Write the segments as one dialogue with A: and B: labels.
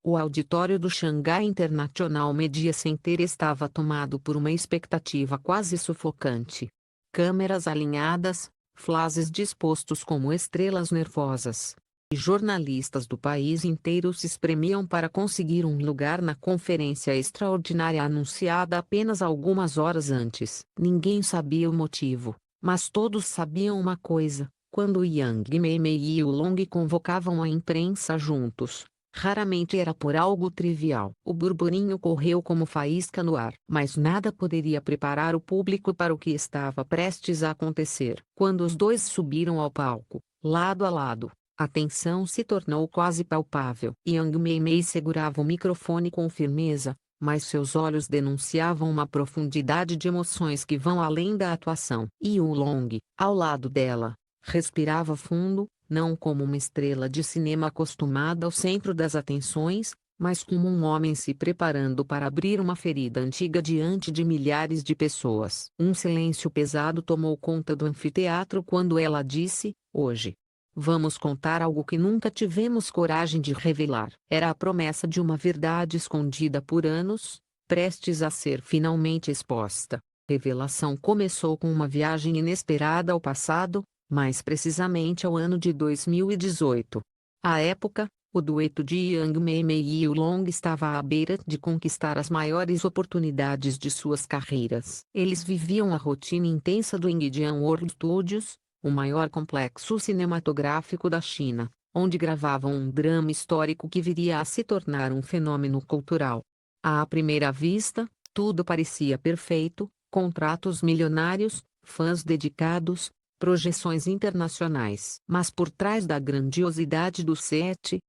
A: O auditório do Shanghai International Media Center estava tomado por uma expectativa quase sufocante. Câmeras alinhadas, flashes dispostos como estrelas nervosas. E jornalistas do país inteiro se espremiam para conseguir um lugar na conferência extraordinária anunciada apenas algumas horas antes. Ninguém sabia o motivo, mas todos sabiam uma coisa: quando Yang Meimei e Oolong convocavam a imprensa juntos, raramente era por algo trivial. O burburinho correu como faísca no ar, mas nada poderia preparar o público para o que estava prestes a acontecer. Quando os dois subiram ao palco, lado a lado, a tensão se tornou quase palpável. Yang Meimei segurava o microfone com firmeza, mas seus olhos denunciavam uma profundidade de emoções que vão além da atuação. E Oolong, ao lado dela, respirava fundo, não como uma estrela de cinema acostumada ao centro das atenções, mas como um homem se preparando para abrir uma ferida antiga diante de milhares de pessoas. Um silêncio pesado tomou conta do anfiteatro quando ela disse: "Hoje vamos contar algo que nunca tivemos coragem de revelar." Era a promessa de uma verdade escondida por anos, prestes a ser finalmente exposta. A revelação começou com uma viagem inesperada ao passado, mais precisamente ao ano de 2018. À época, o dueto de Yang Meimei e Oolong estava à beira de conquistar as maiores oportunidades de suas carreiras. Eles viviam a rotina intensa do Ingdian World Studios, o maior complexo cinematográfico da China, onde gravavam um drama histórico que viria a se tornar um fenômeno cultural. À primeira vista, tudo parecia perfeito: contratos milionários, fãs dedicados, projeções internacionais. Mas por trás da grandiosidade do set, a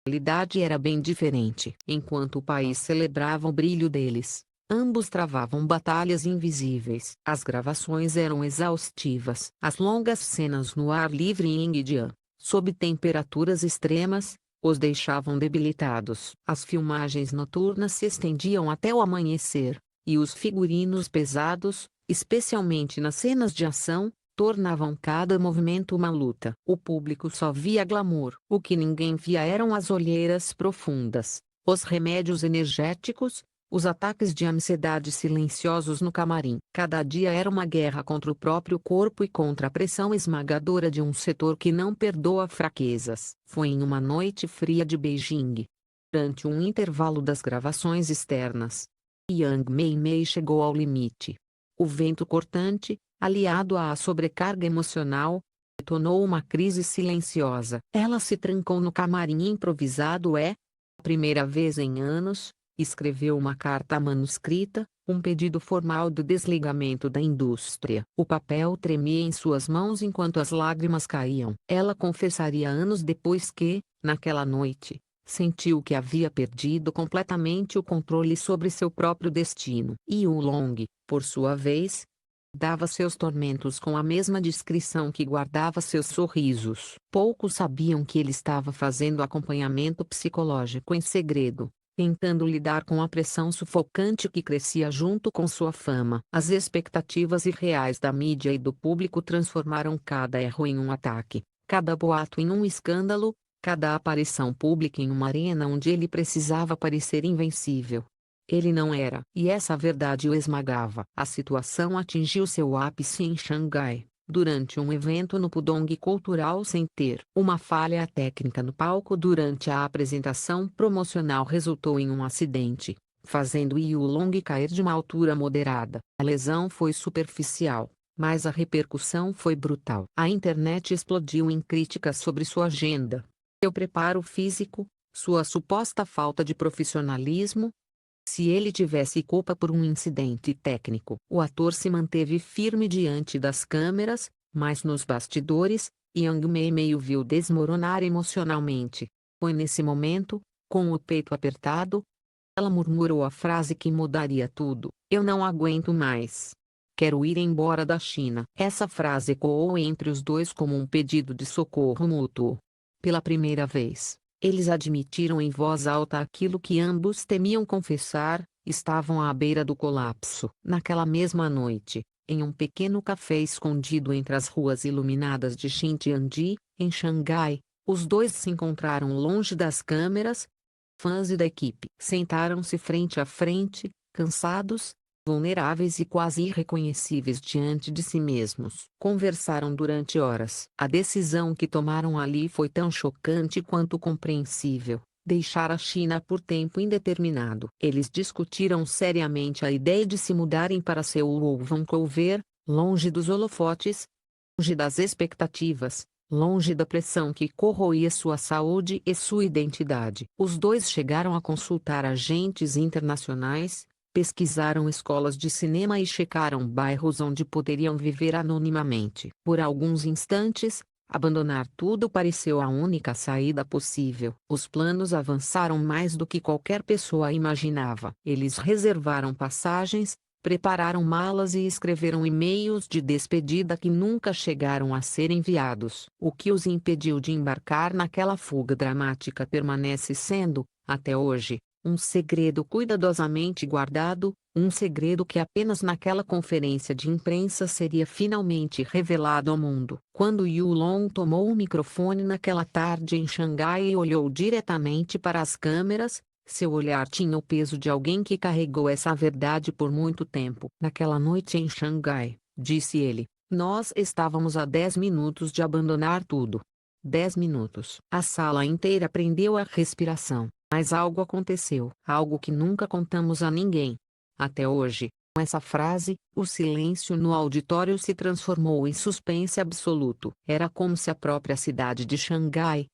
A: realidade era bem diferente. Enquanto o país celebrava o brilho deles, ambos travavam batalhas invisíveis. As gravações eram exaustivas. As longas cenas no ar livre em Ingdian, sob temperaturas extremas, os deixavam debilitados. As filmagens noturnas se estendiam até o amanhecer, e os figurinos pesados, especialmente nas cenas de ação, tornavam cada movimento uma luta. O público só via glamour. O que ninguém via eram as olheiras profundas, os remédios energéticos, os ataques de ansiedade silenciosos no camarim. Cada dia era uma guerra contra o próprio corpo e contra a pressão esmagadora de um setor que não perdoa fraquezas. Foi em uma noite fria de Beijing, durante um intervalo das gravações externas, Yang Meimei chegou ao limite. O vento cortante, aliado à sobrecarga emocional, detonou uma crise silenciosa. Ela se trancou no camarim improvisado e, a primeira vez em anos, escreveu uma carta manuscrita, um pedido formal de desligamento da indústria. O papel tremia em suas mãos enquanto as lágrimas caíam. Ela confessaria anos depois que, naquela noite, sentiu que havia perdido completamente o controle sobre seu próprio destino. E Oolong, por sua vez, dava seus tormentos com a mesma discrição que guardava seus sorrisos. Poucos sabiam que ele estava fazendo acompanhamento psicológico em segredo, tentando lidar com a pressão sufocante que crescia junto com sua fama. As expectativas irreais da mídia e do público transformaram cada erro em um ataque, cada boato em um escândalo, cada aparição pública em uma arena onde ele precisava parecer invencível. Ele não era, e essa verdade o esmagava. A situação atingiu seu ápice em Xangai, durante um evento no Pudong Cultural Center. Uma falha técnica no palco durante a apresentação promocional resultou em um acidente, fazendo Oolong cair de uma altura moderada. A lesão foi superficial, mas a repercussão foi brutal. A internet explodiu em críticas sobre sua agenda, seu preparo físico, sua suposta falta de profissionalismo. Se ele tivesse culpa por um incidente técnico, o ator se manteve firme diante das câmeras, mas nos bastidores, Yang Meimei o viu desmoronar emocionalmente. Foi nesse momento, com o peito apertado, ela murmurou a frase que mudaria tudo: "Eu não aguento mais. Quero ir embora da China." Essa frase ecoou entre os dois como um pedido de socorro mútuo. Pela primeira vez, eles admitiram em voz alta aquilo que ambos temiam confessar: estavam à beira do colapso. Naquela mesma noite, em um pequeno café escondido entre as ruas iluminadas de Xintiandi, em Xangai, os dois se encontraram longe das câmeras, Fãs e da equipe sentaram-se frente a frente, cansados, vulneráveis e quase irreconhecíveis diante de si mesmos. Conversaram durante horas. A decisão que tomaram ali foi tão chocante quanto compreensível: deixar a China por tempo indeterminado. Eles discutiram seriamente a ideia de se mudarem para Seul ou Vancouver, longe dos holofotes, longe das expectativas, longe da pressão que corroía sua saúde e sua identidade. Os dois chegaram a consultar agentes internacionais, pesquisaram escolas de cinema e checaram bairros onde poderiam viver anonimamente. Por alguns instantes, abandonar tudo pareceu a única saída possível. Os planos avançaram mais do que qualquer pessoa imaginava. Eles reservaram passagens, prepararam malas e escreveram e-mails de despedida que nunca chegaram a ser enviados. O que os impediu de embarcar naquela fuga dramática permanece sendo, até hoje, um segredo cuidadosamente guardado, um segredo que apenas naquela conferência de imprensa seria finalmente revelado ao mundo. Quando Yu Long tomou o microfone naquela tarde em Xangai e olhou diretamente para as câmeras, seu olhar tinha o peso de alguém que carregou essa verdade por muito tempo. Naquela noite em Xangai, disse ele, nós estávamos a 10 minutos de abandonar tudo. 10 minutos. A sala inteira prendeu a respiração, mas algo aconteceu. Algo que nunca contamos a ninguém. Até hoje, com essa frase, o silêncio no auditório se transformou em suspense absoluto. Era como se a própria cidade de Xangai,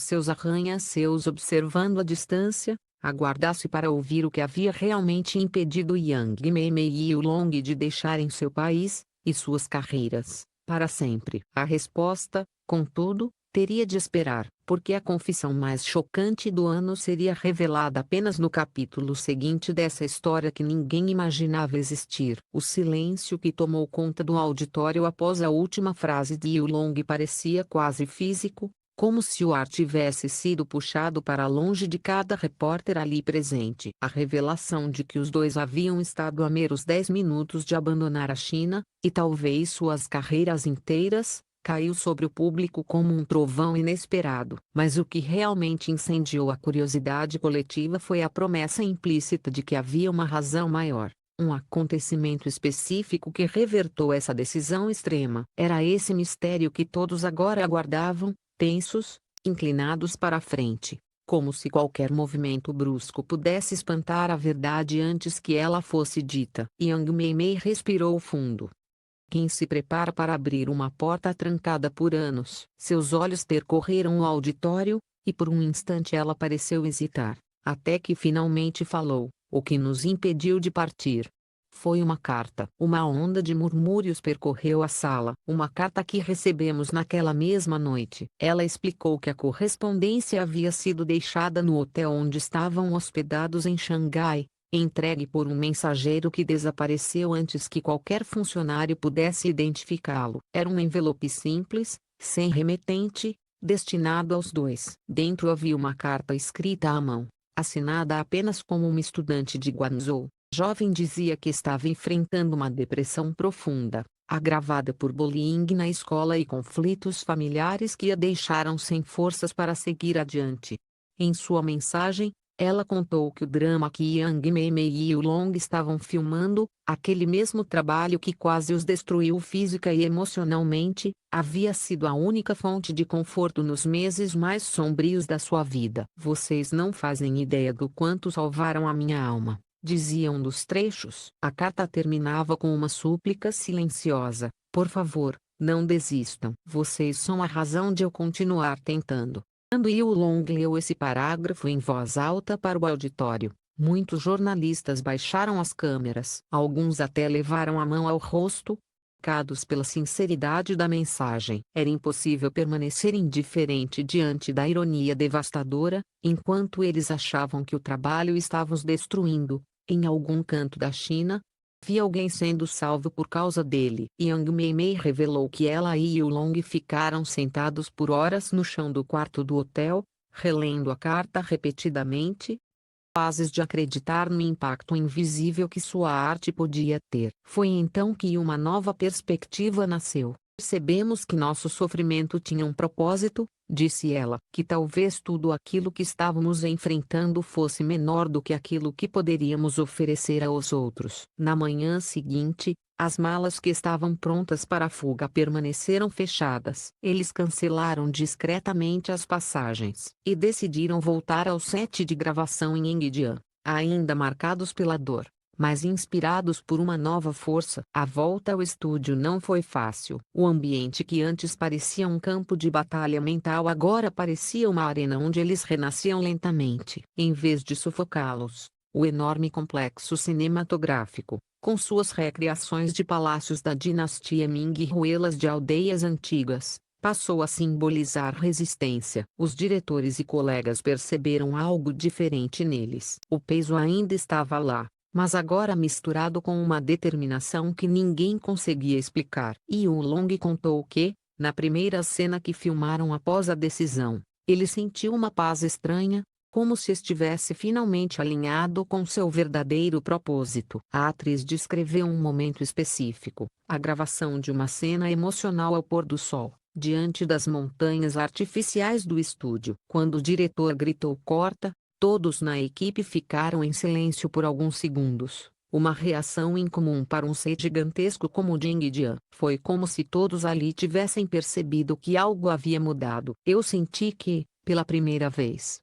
A: seus arranha-céus observando a distância, aguardasse para ouvir o que havia realmente impedido Yang Meimei e Yu Long de deixarem seu país, e suas carreiras, para sempre. A resposta, contudo, teria de esperar, porque a confissão mais chocante do ano seria revelada apenas no capítulo seguinte dessa história que ninguém imaginava existir. O silêncio que tomou conta do auditório após a última frase de Yu Long parecia quase físico, como se o ar tivesse sido puxado para longe de cada repórter ali presente. A revelação de que os dois haviam estado a meros 10 minutos de abandonar a China, e talvez suas carreiras inteiras, caiu sobre o público como um trovão inesperado. Mas o que realmente incendiou a curiosidade coletiva foi a promessa implícita de que havia uma razão maior. Um acontecimento específico que revertou essa decisão extrema. Era esse mistério que todos agora aguardavam, tensos, inclinados para a frente, como se qualquer movimento brusco pudesse espantar a verdade antes que ela fosse dita. Yang Meimei respirou fundo. Quem se prepara para abrir uma porta trancada por anos? Seus olhos percorreram o auditório, e por um instante ela pareceu hesitar, até que finalmente falou. O que nos impediu de partir foi uma carta. Uma onda de murmúrios percorreu a sala. Uma carta que recebemos naquela mesma noite. Ela explicou que a correspondência havia sido deixada no hotel onde estavam hospedados em Xangai, entregue por um mensageiro que desapareceu antes que qualquer funcionário pudesse identificá-lo. Era um envelope simples, sem remetente, destinado aos dois. Dentro havia uma carta escrita à mão, assinada apenas como uma estudante de Guangzhou. Jovem dizia que estava enfrentando uma depressão profunda, agravada por bullying na escola e conflitos familiares que a deixaram sem forças para seguir adiante. Em sua mensagem, ela contou que o drama que Yang Meimei e Yu Long estavam filmando, aquele mesmo trabalho que quase os destruiu física e emocionalmente, havia sido a única fonte de conforto nos meses mais sombrios da sua vida. Vocês não fazem ideia do quanto salvaram a minha alma, dizia um dos trechos. A carta terminava com uma súplica silenciosa: por favor, não desistam. Vocês são a razão de eu continuar tentando. Quando Yu Long leu esse parágrafo em voz alta para o auditório, muitos jornalistas baixaram as câmeras. Alguns até levaram a mão ao rosto, chocados pela sinceridade da mensagem. Era impossível permanecer indiferente diante da ironia devastadora, enquanto eles achavam que o trabalho estava os destruindo. Em algum canto da China, havia alguém sendo salvo por causa dele. Yang Meimei revelou que ela e Yu Long ficaram sentados por horas no chão do quarto do hotel, relendo a carta repetidamente, capazes de acreditar no impacto invisível que sua arte podia ter. Foi então que uma nova perspectiva nasceu. Percebemos que nosso sofrimento tinha um propósito, disse ela, que talvez tudo aquilo que estávamos enfrentando fosse menor do que aquilo que poderíamos oferecer aos outros. Na manhã seguinte, as malas que estavam prontas para a fuga permaneceram fechadas. Eles cancelaram discretamente as passagens e decidiram voltar ao set de gravação em Engedian, ainda marcados pela dor, mas inspirados por uma nova força. A volta ao estúdio não foi fácil. O ambiente que antes parecia um campo de batalha mental agora parecia uma arena onde eles renasciam lentamente. Em vez de sufocá-los, o enorme complexo cinematográfico, com suas recriações de palácios da dinastia Ming e ruelas de aldeias antigas, passou a simbolizar resistência. Os diretores e colegas perceberam algo diferente neles. O peso ainda estava lá, mas agora misturado com uma determinação que ninguém conseguia explicar. Yu Long contou que, na primeira cena que filmaram após a decisão, ele sentiu uma paz estranha, como se estivesse finalmente alinhado com seu verdadeiro propósito. A atriz descreveu um momento específico, a gravação de uma cena emocional ao pôr do sol, diante das montanhas artificiais do estúdio. Quando o diretor gritou "corta", todos na equipe ficaram em silêncio por alguns segundos. Uma reação incomum para um set gigantesco como o de Engedian. Foi como se todos ali tivessem percebido que algo havia mudado. Eu senti que, pela primeira vez,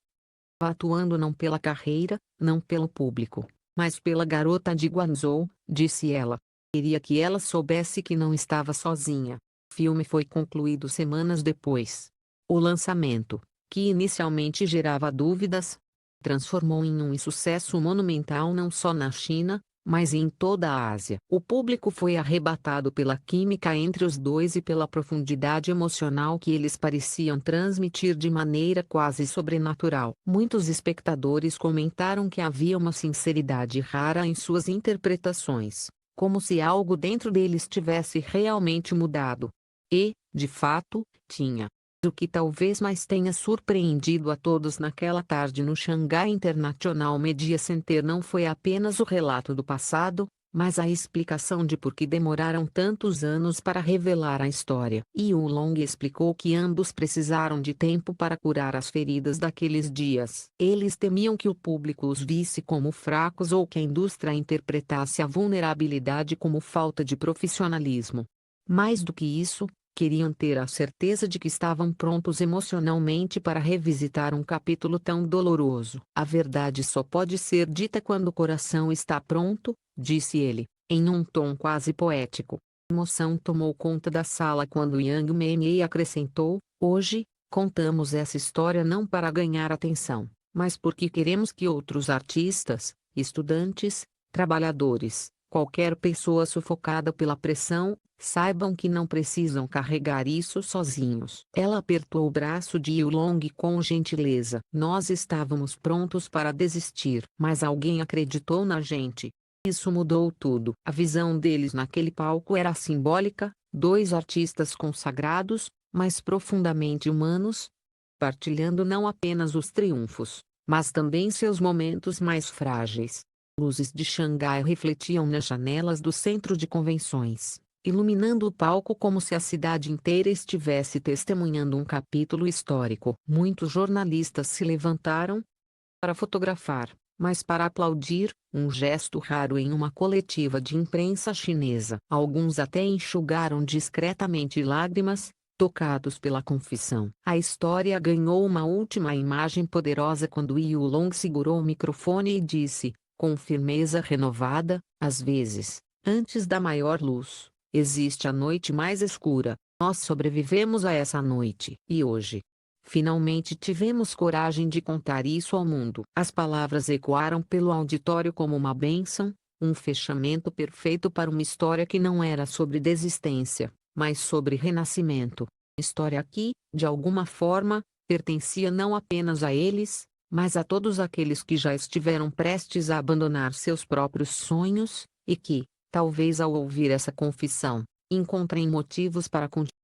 A: atuando não pela carreira, não pelo público, mas pela garota de Guangzhou, disse ela. Queria que ela soubesse que não estava sozinha. O filme foi concluído semanas depois. O lançamento, que inicialmente gerava dúvidas, transformou em um sucesso monumental não só na China, mas em toda a Ásia. O público foi arrebatado pela química entre os dois e pela profundidade emocional que eles pareciam transmitir de maneira quase sobrenatural. Muitos espectadores comentaram que havia uma sinceridade rara em suas interpretações, como se algo dentro deles tivesse realmente mudado. E, de fato, tinha. O que talvez mais tenha surpreendido a todos naquela tarde no Shanghai International Media Center não foi apenas o relato do passado, mas a explicação de por que demoraram tantos anos para revelar a história. Yu Long explicou que ambos precisaram de tempo para curar as feridas daqueles dias. Eles temiam que o público os visse como fracos ou que a indústria interpretasse a vulnerabilidade como falta de profissionalismo. Mais do que isso, queriam ter a certeza de que estavam prontos emocionalmente para revisitar um capítulo tão doloroso. A verdade só pode ser dita quando o coração está pronto, disse ele, em um tom quase poético. A emoção tomou conta da sala quando Yang Mei acrescentou: hoje, contamos essa história não para ganhar atenção, mas porque queremos que outros artistas, estudantes, trabalhadores, qualquer pessoa sufocada pela pressão, saibam que não precisam carregar isso sozinhos. Ela apertou o braço de Yu Long com gentileza. Nós estávamos prontos para desistir, mas alguém acreditou na gente. Isso mudou tudo. A visão deles naquele palco era simbólica, dois artistas consagrados, mas profundamente humanos, partilhando não apenas os triunfos, mas também seus momentos mais frágeis. Luzes de Xangai refletiam nas janelas do centro de convenções, iluminando o palco como se a cidade inteira estivesse testemunhando um capítulo histórico. Muitos jornalistas se levantaram para fotografar, mas para aplaudir, um gesto raro em uma coletiva de imprensa chinesa. Alguns até enxugaram discretamente lágrimas, tocados pela confissão. A história ganhou uma última imagem poderosa quando Yu Long segurou o microfone e disse, com firmeza renovada: às vezes, antes da maior luz, existe a noite mais escura. Nós sobrevivemos a essa noite. E hoje, finalmente tivemos coragem de contar isso ao mundo. As palavras ecoaram pelo auditório como uma bênção, um fechamento perfeito para uma história que não era sobre desistência, mas sobre renascimento. História que, de alguma forma, pertencia não apenas a eles, mas a todos aqueles que já estiveram prestes a abandonar seus próprios sonhos, e que, talvez ao ouvir essa confissão, encontrem motivos para continuar.